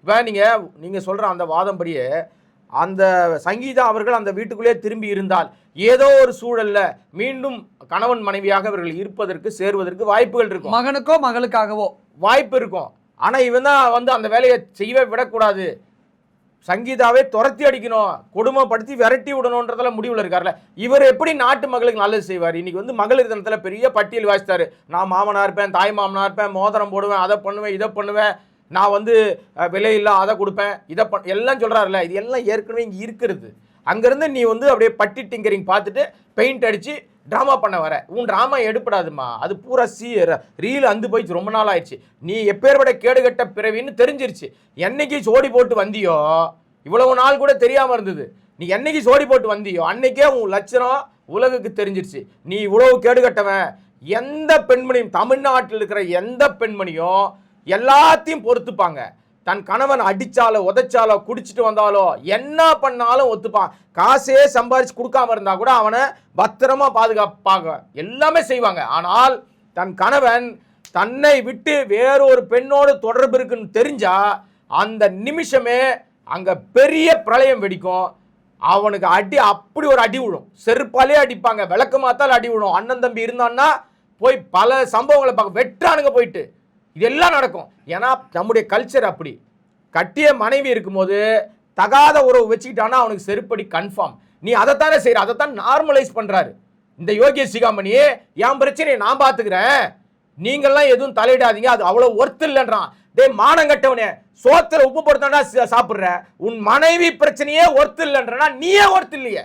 இப்போ நீங்க சொல்ற அந்த வாதம்படியே அந்த சங்கீதா அவர்கள் அந்த வீட்டுக்குள்ளே திரும்பி இருந்தால் ஏதோ ஒரு சூழல்ல மீண்டும் கணவன் மனைவியாக அவர்கள் இருப்பதற்கு சேருவதற்கு வாய்ப்புகள் இருக்கும். மகனுக்கோ மகளுக்காகவோ வாய்ப்பு இருக்கும். ஆனா இவன் தான் அந்த வேலையை செய்யவே விடக்கூடாது, சங்கீதாவே துரத்தி அடிக்கணும், கொடுமைப்படுத்தி விரட்டி விடணும்ன்றதுல முடிவில் இருக்கார்ல. இவர் எப்படி நாட்டு மகளுக்கு நல்லது செய்வார்? இன்னைக்கு மகளிர் தினத்தில் பெரிய பட்டியல் வாசித்தாரு. நான் மாமனாக இருப்பேன், தாய் மாமனாக இருப்பேன், மோதிரம் போடுவேன், அதை பண்ணுவேன், இதை பண்ணுவேன், நான் விலையில்லா அதை கொடுப்பேன், இதை எல்லாம் சொல்கிறாருல்ல. இது எல்லாம் ஏற்கனவே இங்கே இருக்கிறது. அங்கேருந்து நீ அப்படியே பட்டி டிங்கரிங் பார்த்துட்டு பெயிண்ட் அடித்து ட்ராமா பண்ண வர. உன் ட்ராமா எடுப்படாதுமா, அது பூரா ரீல் அந்து போயிடுச்சு, ரொம்ப நாள் ஆயிடுச்சு. நீ எப்பேற்பட கேடுகட்ட பிறவின்னு தெரிஞ்சிருச்சு. என்னைக்கு சோடி போட்டு வந்தியோ, இவ்வளவு நாள் கூட தெரியாமல் இருந்தது, நீ என்னைக்கு சோடி போட்டு வந்தியோ அன்னைக்கே உன் லட்சணம் உலகுக்கு தெரிஞ்சிருச்சு. நீ இவ்வளவு கேடுகட்டவன். எந்த பெண்மணியும், தமிழ்நாட்டில் இருக்கிற எந்த பெண்மணியும் எல்லாத்தையும் பொறுத்துப்பாங்க. தன் கணவன் அடிச்சாலோ உதைச்சாலோ குடிச்சிட்டு வந்தாலோ என்ன பண்ணாலும் ஒத்துப்பான். காசே சம்பாரிச்சு கொடுக்காம இருந்தா கூட அவனை பத்திரமா பாதுகாப்பாங்க, எல்லாமே செய்வாங்க. ஆனால் தன் கணவன் தன்னை விட்டு வேறொரு பெண்ணோடு தொடர்பு இருக்குன்னு தெரிஞ்சா அந்த நிமிஷமே அங்க பெரிய பிரளயம் வெடிக்கும். அவனுக்கு அப்படி ஒரு அடி விழும். செருப்பாலே அடிப்பாங்க, விளக்கு மாத்தால் அடி விழும். அண்ணன் தம்பி இருந்தான்னா போய் பல சம்பவங்களை பார்க்க வெட்டானுங்க போயிட்டு இதெல்லாம் நடக்கும். ஏன்னா நம்முடைய கல்ச்சர் அப்படி. கட்டிய மனைவி இருக்கும்போது தகாத உறவு வச்சுக்கிட்டானா அவனுக்கு செருப்படி கன்ஃபார்ம். நீ அதைத்தானே செய்யற, அதைத்தான் நார்மலைஸ் பண்றாரு இந்த யோகேஷ் சிகாமணி. என் பிரச்சனையை நான் பார்த்துக்கிறேன், நீங்கள்லாம் எதுவும் தலையிடாதீங்க, அது அவ்வளவு ஒர்த்து இல்லைன்றான். டே மானங்கட்டவனே, சோத்துல உப்பு போடுத்தாண்டா சாப்பிடுற, உன் மனைவி பிரச்சனையே ஒர்த்து இல்லைன்றனா நீயே ஒர்த்து இல்லையே.